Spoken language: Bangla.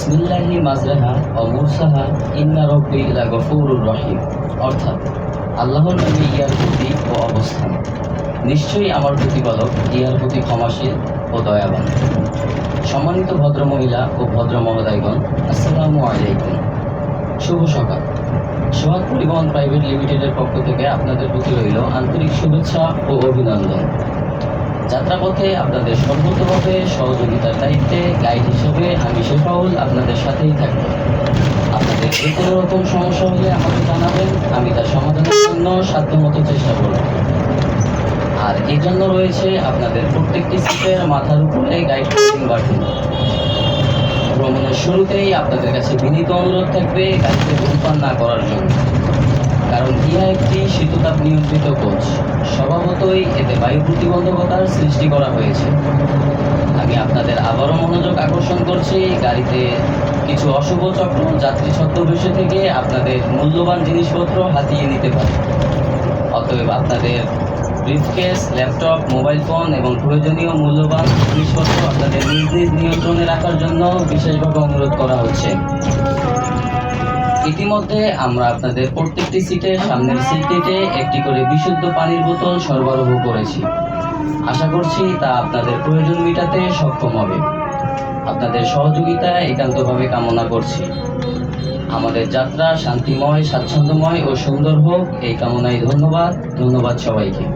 বিসমিল্লাহি মাজরাহা ও মুরসাহা ইন্না রব্বি লাগফুরুর রহিম, অর্থাৎ আল্লাহর নামে ইয়ার প্রতি ও অবস্থান, নিশ্চয়ই আমার প্রতিপালক ইয়ার প্রতি ক্ষমাশীল ও দয়াবান। সম্মানিত ভদ্রমহিলা ও ভদ্র মহোদয়গণ, আসসালামু আলাইকুম। শুভ সকাল। সোহাগ পরিবহন প্রাইভেট লিমিটেডের পক্ষ থেকে আপনাদের প্রতি রইল আন্তরিক শুভেচ্ছা ও অভিনন্দন। যাত্রাপথে আপনাদের সর্বোত্তভাবে সহযোগিতার দায়িত্বে গাইড হিসেবে আমি শেফাউল আপনাদের সাথেই থাকব। আপনাদের যে কোনো রকম সমস্যা হলে আমাকে জানাবেন, আমি তার সমাধানের জন্য সাধ্যমতো চেষ্টা করব। আর এই জন্য রয়েছে আপনাদের প্রত্যেকটি সিটের মাথার উপরে গাইড কোচিং বাটন। ভ্রমণের শুরুতেই আপনাদের কাছে বিনীত অনুরোধ থাকবে গাড়িতে ধূমপান না করার জন্য, কারণ ইহা একটি শীততাপ নিয়ন্ত্রিত কোচ। স্বভাবতই এতে বায়ু প্রতিবন্ধকতার সৃষ্টি করা হয়েছে। আমি আপনাদের আবারও মনোযোগ আকর্ষণ করছি, গাড়িতে কিছু অশুভ চক্র যাত্রী ছদ্মবেশে থেকে আপনাদের মূল্যবান জিনিসপত্র হাতিয়ে নিতে পারে। অতএব আপনাদের ব্রিফকেস, ল্যাপটপ, মোবাইল ফোন এবং প্রয়োজনীয় মূল্যবান জিনিসপত্র আপনাদের নিজ নিজ নিয়ন্ত্রণে রাখার জন্য বিশেষভাবে অনুরোধ করা হচ্ছে। ইতিমধ্যে আমরা আপনাদের প্রত্যেকটি সিটের সামনের সিটটিতে একটি করে বিশুদ্ধ পানির বোতল সরবরাহ করেছি। আশা করছি তা আপনাদের প্রয়োজন মেটাতে সক্ষম হবে। আপনাদের সহযোগিতা একান্তভাবে কামনা করছি। আমাদের যাত্রা শান্তিময়, স্বাচ্ছন্দ্যময় ও সুন্দর হোক, এই কামনায় ধন্যবাদ সবাইকে।